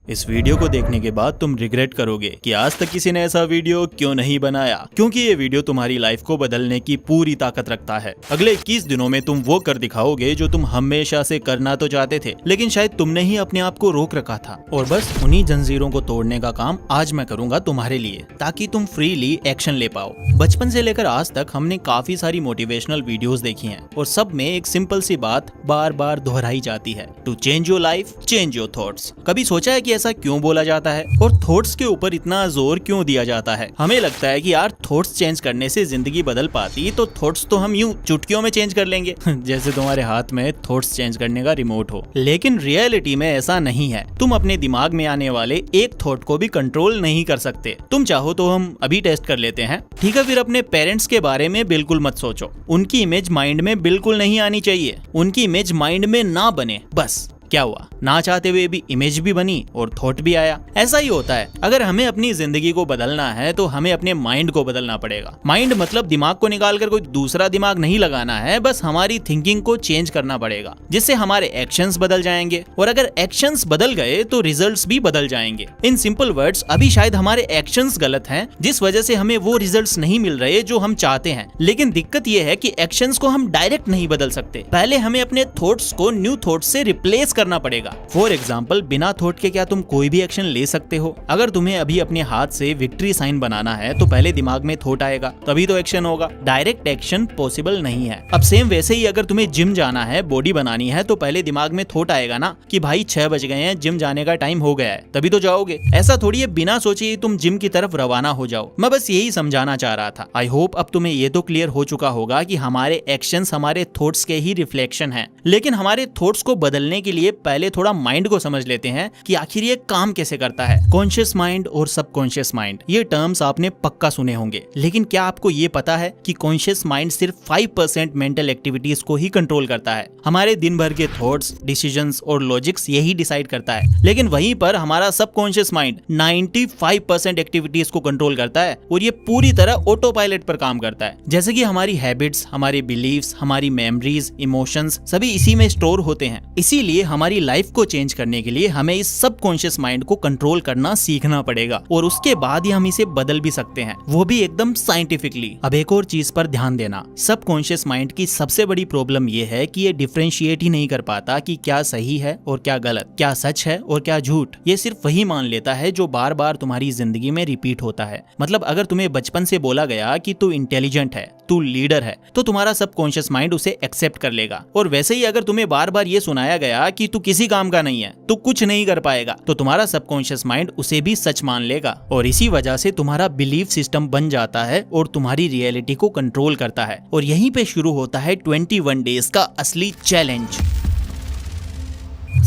इस वीडियो को देखने के बाद तुम रिग्रेट करोगे कि आज तक किसी ने ऐसा वीडियो क्यों नहीं बनाया, क्योंकि ये वीडियो तुम्हारी लाइफ को बदलने की पूरी ताकत रखता है। अगले 21 दिनों में तुम वो कर दिखाओगे जो तुम हमेशा से करना तो चाहते थे, लेकिन शायद तुमने ही अपने आप को रोक रखा था। और बस उन्हीं जंजीरों को तोड़ने का काम आज मैं करूंगा तुम्हारे लिए, ताकि तुम फ्रीली एक्शन ले पाओ। बचपन से लेकर आज तक हमने काफी सारी मोटिवेशनल वीडियोस देखी हैं और सब में एक सिंपल सी बात बार बार दोहराई जाती है, to change your life change your thoughts. कभी सोचा है कि ऐसा क्यों बोला जाता है और थॉट्स के ऊपर इतना जोर क्यों दिया जाता है? हमें लगता है कि यार थॉट्स चेंज करने से जिंदगी बदल पाती, तो थॉट्स तो हम यूं चुटकियों में चेंज कर लेंगे जैसे तुम्हारे हाथ में थॉट्स चेंज करने का रिमोट हो। लेकिन रियलिटी में ऐसा नहीं है। तुम अपने दिमाग में आने वाले एक थॉट को भी कंट्रोल नहीं कर सकते। तुम चाहो तो हम अभी टेस्ट कर लेते हैं, ठीक है? फिर अपने पेरेंट्स के बारे में बिल्कुल मत सोचो। उनकी इमेज माइंड में बिल्कुल नहीं आनी चाहिए। उनकी इमेज माइंड में ना बने। बस क्या हुआ, ना चाहते हुए भी इमेज भी बनी और थॉट भी आया। ऐसा ही होता है। अगर हमें अपनी जिंदगी को बदलना है तो हमें अपने माइंड को बदलना पड़ेगा। माइंड मतलब दिमाग को निकालकर कोई दूसरा दिमाग नहीं लगाना है, बस हमारी थिंकिंग को चेंज करना पड़ेगा, जिससे हमारे एक्शंस बदल जाएंगे। और अगर एक्शंस बदल गए तो रिजल्ट्स भी बदल जाएंगे। इन सिंपल वर्ड्स, अभी शायद हमारे एक्शंस गलत हैं, जिस वजह से हमें वो रिजल्ट्स नहीं मिल रहे जो हम चाहते हैं। लेकिन दिक्कत ये है कि एक्शंस को हम डायरेक्ट नहीं बदल सकते। पहले हमें अपने थॉट्स को न्यू थॉट्स से रिप्लेस करना पड़ेगा। फॉर एग्जाम्पल, बिना थॉट के क्या तुम कोई भी एक्शन ले सकते हो? अगर तुम्हें अभी अपने हाथ से विक्ट्री साइन बनाना है तो पहले दिमाग में थॉट आएगा, तभी तो एक्शन होगा। डायरेक्ट एक्शन पॉसिबल नहीं है। अब सेम वैसे ही अगर तुम्हें जिम जाना है, बॉडी बनानी है, तो पहले दिमाग में थॉट आएगा ना कि भाई 6 बज गए हैं, जिम जाने का टाइम हो गया है, तभी तो जाओगे। ऐसा थोड़ी है बिना सोचे ही तुम जिम की तरफ रवाना हो जाओ। मैं बस यही समझाना चाह रहा था। आई होप अब तुम्हें ये तो क्लियर हो चुका होगा कि हमारे एक्शंस हमारे थॉट्स के ही रिफ्लेक्शन है। लेकिन हमारे थॉट्स को बदलने के लिए पहले थोड़ा माइंड को समझ लेते हैं कि आखिर ये काम कैसे करता है। कॉन्शियस माइंड और सबकॉन्शियस माइंड, ये टर्म्स आपने पक्का सुने होंगे, लेकिन क्या आपको ये पता है कि कॉन्शियस माइंड सिर्फ 5% मेंटल एक्टिविटीज को ही कंट्रोल करता है। हमारे दिन भर के थॉट्स, डिसीजंस और लॉजिक्स यही डिसाइड करता है। लेकिन वहीं पर हमारा सबकॉन्शियस माइंड 95% एक्टिविटीज को कंट्रोल करता है और ये पूरी तरह ऑटो पायलट पर काम करता है। जैसे कि हमारी हैबिट्स, हमारे बिलीव्स, हमारी मेमोरीज, इमोशंस सभी इसी में स्टोर होते हैं। इसीलिए हमारी लाइफ को चेंज करने के लिए हमें इस सबकॉन्शियस माइंड को कंट्रोल करना सीखना पड़ेगा और उसके बाद ही हम इसे बदल भी सकते हैं, वो भी एकदम साइंटिफिकली। अब एक और चीज पर ध्यान देना, सबकॉन्शियस माइंड की सबसे बड़ी प्रॉब्लम ये है कि ये डिफरेंशिएट ही नहीं कर पाता कि क्या सही है और क्या गलत, क्या सच है और क्या झूठ। ये सिर्फ वही मान लेता है जो बार बार तुम्हारी जिंदगी में रिपीट होता है। मतलब अगर तुम्हें बचपन से बोला गया कि तू इंटेलिजेंट है, तू लीडर है, तो तुम्हारा सबकॉन्शियस माइंड उसे एक्सेप्ट कर लेगा। और वैसे ही अगर तुम्हें बार बार ये सुनाया गया कि तू किसी काम का नहीं है, तू कुछ नहीं कर पाएगा, तो तुम्हारा सबकॉन्शियस माइंड उसे भी सच मान लेगा। और इसी वजह से तुम्हारा बिलीफ सिस्टम बन जाता है और तुम्हारी रियलिटी को कंट्रोल करता है। और यहीं पे शुरू होता है 21 डेज का असली challenge.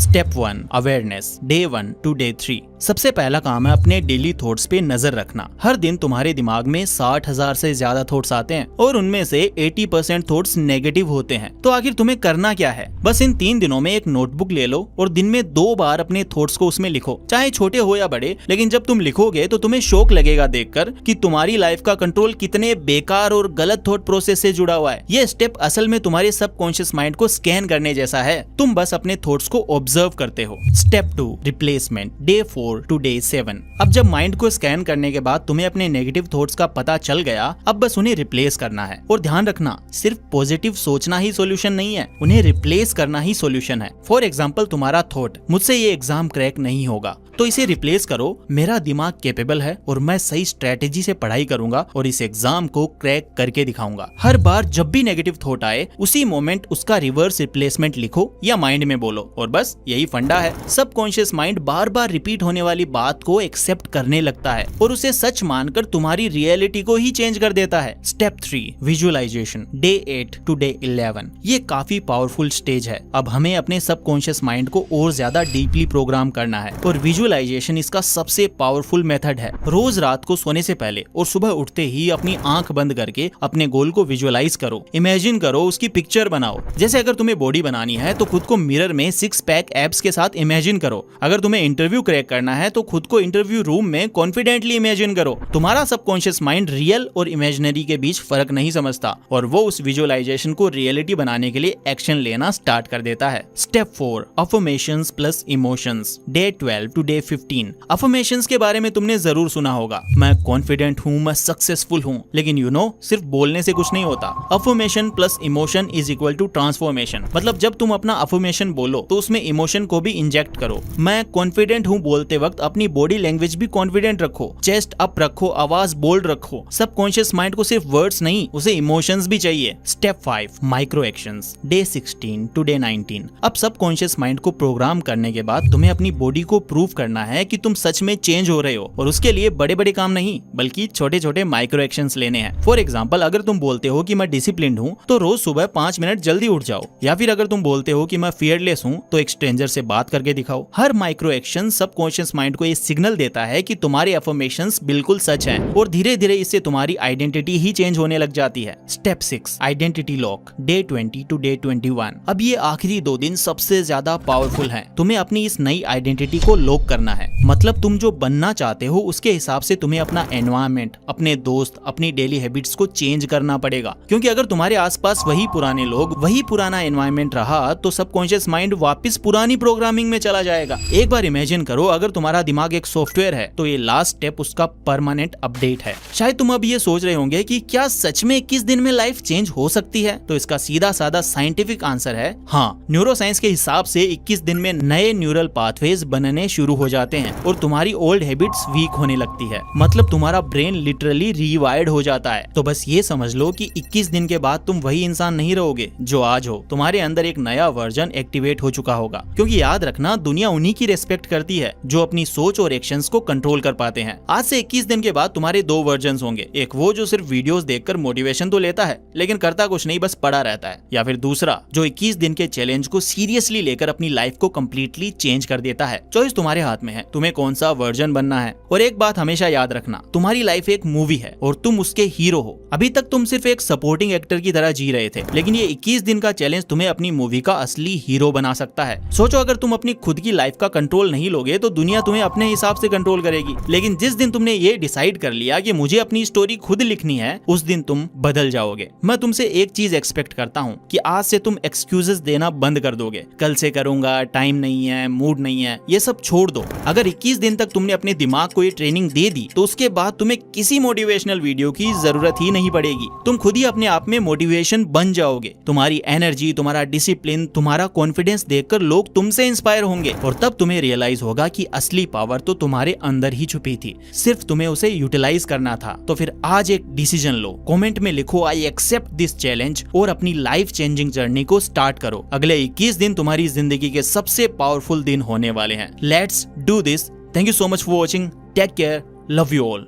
Step 1, awareness, day 1 to day 3। सबसे पहला काम है अपने डेली थॉट्स पे नजर रखना। हर दिन तुम्हारे दिमाग में 60,000 से ज्यादा थॉट्स आते हैं और उनमें से 80% थॉट्स नेगेटिव होते हैं। तो आखिर तुम्हें करना क्या है? बस इन 3 दिनों में एक नोटबुक ले लो और दिन में 2 बार अपने थॉट्स को उसमें लिखो, चाहे छोटे हो या बड़े। लेकिन जब तुम लिखोगे तो तुम्हें शौक लगेगा देखकर कि तुम्हारी लाइफ का कंट्रोल कितने बेकार और गलत थॉट प्रोसेस से जुड़ा हुआ है। ये स्टेप असल में तुम्हारे सबकॉन्शियस माइंड को स्कैन करने जैसा है। तुम बस अपने थॉट्स को ऑब्जर्व करते हो। Step 2, replacement, day 4 to day 7। अब जब माइंड को स्कैन करने के बाद तुम्हें अपने नेगेटिव थॉट्स का पता चल गया, अब बस उन्हें रिप्लेस करना है। और ध्यान रखना, सिर्फ पॉजिटिव सोचना ही सॉल्यूशन नहीं है, उन्हें रिप्लेस करना ही सॉल्यूशन है। फॉर एग्जांपल, तुम्हारा थॉट, मुझसे ये एग्जाम क्रैक नहीं होगा, तो इसे रिप्लेस करो, मेरा दिमाग कैपेबल है और मैं सही स्ट्रेटेजी से पढ़ाई करूंगा और इस एग्जाम को क्रैक करके दिखाऊंगा। हर बार जब भी नेगेटिव थॉट आए, उसी मोमेंट उसका रिवर्स रिप्लेसमेंट लिखो या माइंड में बोलो। और बस यही फंडा है। सबकॉन्शियस माइंड बार बार रिपीट होने वाली बात को एक्सेप्ट करने लगता है और उसे सच मानकर तुम्हारी रियलिटी को ही चेंज कर देता है। Step 3, visualisation, day 8 to day 11। ये काफी पावरफुल स्टेज है। अब हमें अपने सबकॉन्शियस माइंड को और ज्यादा डीपली प्रोग्राम करना है और विजुअलाइजेशन इसका सबसे पावरफुल मेथड है। रोज रात को सोने से पहले और सुबह उठते ही अपनी आंख बंद करके अपने गोल को विजुअलाइज करो, इमेजिन करो, उसकी पिक्चर बनाओ। जैसे अगर तुम्हें बॉडी बनानी है तो खुद को मिरर में 6 पैक एब्स के साथ इमेजिन करो। अगर तुम्हें इंटरव्यू क्रैक करना है तो खुद को इंटरव्यू रूम में कॉन्फिडेंटली इमेजिन करो। तुम्हारा सबकॉन्शियस माइंड रियल और इमेजिनरी के बीच फर्क नहीं समझता और वो उस विजुअलाइजेशन को रियलिटी बनाने के लिए एक्शन लेना स्टार्ट कर देता है। Step 4, affirmations plus emotions, day 12 to day 15। Affirmations के बारे में तुमने जरूर सुना होगा, मैं कॉन्फिडेंट हूँ, मैं सक्सेसफुल हूँ, लेकिन सिर्फ बोलने से कुछ नहीं होता। Affirmation plus emotion is equal to transformation. मतलब जब तुम अपना अफर्मेशन बोलो तो उसमें इमोशन को भी इंजेक्ट करो। मैं कॉन्फिडेंट हूँ बोलते वक्त अपनी बॉडी लैंग्वेज भी कॉन्फिडेंट रखो, चेस्ट अप रखो, आवाज बोल्ड रखो। सबकॉन्शियस माइंड को सिर्फ वर्ड्स नहीं, उसे इमोशंस भी चाहिए। Step 5 micro actions, day 16 to day 19। अब सबकॉन्शियस माइंड को प्रोग्राम करने के बाद तुम्हें अपनी बॉडी को प्रूव करना है कि तुम सच में चेंज हो रहे हो, और उसके लिए बड़े बड़े काम नहीं बल्कि छोटे छोटे माइक्रो एक्शंस लेने हैं। फॉर एग्जांपल, अगर तुम बोलते हो कि मैं डिसिप्लिन्ड हूँ तो रोज सुबह 5 मिनट जल्दी उठ जाओ, या फिर अगर तुम बोलते हो कि मैं फियरलेस हूँ तो एक स्ट्रेंजर से बात करके दिखाओ। हर माइक्रो एक्शन सबकॉन्शियस माइंड को ये सिग्नल देता है कि तुम्हारे अफर्मेशंस बिल्कुल सच हैं, और धीरे धीरे इससे तुम्हारी आइडेंटिटी ही चेंज होने लग जाती है। Step 6 identity lock, day 20 to day 21। अब ये आखिरी 2 दिन सबसे ज्यादा पावरफुल हैं। तुम्हें अपनी इस नई आइडेंटिटी को लॉक करना है। मतलब तुम जो बनना चाहते हो उसके हिसाब से तुम्हें अपना एनवायरनमेंट, अपने दोस्त, अपनी डेली हैबिट्स को चेंज करना पड़ेगा, क्योंकि अगर तुम्हारे आसपास वही पुराने लोग, वही पुराना एनवायरनमेंट रहा तो सबकॉन्शियस माइंड वापस पुरानी प्रोग्रामिंग में चला जाएगा। एक बार इमेजिन करो, अगर तुम्हारा दिमाग एक सॉफ्टवेयर है तो ये लास्ट स्टेप उसका परमानेंट अपडेट है। शायद तुम अब ये सोच रहे होंगे कि क्या सच में 21 दिन में लाइफ चेंज हो सकती है? तो इसका सीधा साधा साइंटिफिक आंसर है हाँ। न्यूरोसाइंस के हिसाब से 21 दिन में नए न्यूरल पाथवेज बनने शुरू हो जाते हैं और तुम्हारी ओल्ड हैबिट्स वीक होने लगती है। मतलब तुम्हारा ब्रेन लिटरली रीवायर्ड हो जाता है। तो बस ये समझ लो कि 21 दिन के बाद तुम वही इंसान नहीं रहोगे जो आज हो। तुम्हारे अंदर एक नया वर्जन एक्टिवेट हो चुका होगा, क्योंकि याद रखना, दुनिया उन्हीं की रेस्पेक्ट करती है जो अपनी सोच और एक्शंस को कंट्रोल कर पाते हैं। आज से 21 दिन के बाद तुम्हारे 2 वर्जन्स होंगे, एक वो जो सिर्फ वीडियोस देखकर मोटिवेशन तो लेता है लेकिन करता कुछ नहीं, बस पड़ा रहता है, या फिर दूसरा जो 21 दिन के चैलेंज को सीरियसली लेकर अपनी लाइफ को कंप्लीटली चेंज कर देता है। चॉइस तुम्हारे हाथ में है, तुम्हें कौन सा वर्जन बनना है। और एक बात हमेशा याद रखना, तुम्हारी लाइफ एक मूवी है और तुम उसके हीरो हो। अभी तक तुम सिर्फ एक सपोर्टिंग एक्टर की तरह जी रहे थे, लेकिन ये 21 दिन का चैलेंज तुम्हें अपनी मूवी का असली हीरो बना सकता है। सोचो, अगर तुम अपनी खुद की लाइफ का कंट्रोल नहीं लोगे तो दुनिया तुम्हें अपने हिसाब से कंट्रोल करेगी, लेकिन जिस दिन तुमने ये डिसाइड कर लिया कि मुझे अपनी स्टोरी खुद लिखनी है, उस दिन तुम बदल जाओगे। मैं तुमसे एक चीज एक्सपेक्ट करता हूँ कि आज से तुम एक्सक्यूजेस देना बंद कर दोगे। कल से करूंगा, टाइम नहीं है, मूड नहीं है, ये सब छोड़ दो। अगर 21 दिन तक तुमने अपने दिमाग को ये ट्रेनिंग दे दी तो उसके बाद तुम्हें किसी मोटिवेशनल वीडियो की जरूरत ही नहीं पड़ेगी। तुम खुद ही अपने आप में मोटिवेशन बन जाओगे। तुम्हारी एनर्जी, तुम्हारा डिसिप्लिन, तुम्हारा कॉन्फिडेंस देखकर लोग तुमसे इंस्पायर होंगे, और तब तुम्हें रियलाइज होगा कि असली पावर तो तुम्हारे अंदर ही छुपी थी, सिर्फ तुम्हें उसे यूटिलाइज करना था। तो फिर आज एक डिसीजन लो, कमेंट में लिखो आई एक्सेप्ट दिस चैलेंज, और अपनी लाइफ चेंजिंग जर्नी को स्टार्ट करो। अगले 21 दिन तुम्हारी जिंदगी के सबसे पावरफुल दिन होने वाले हैं। Let's do this. Thank you so much for watching. Take care, love you all.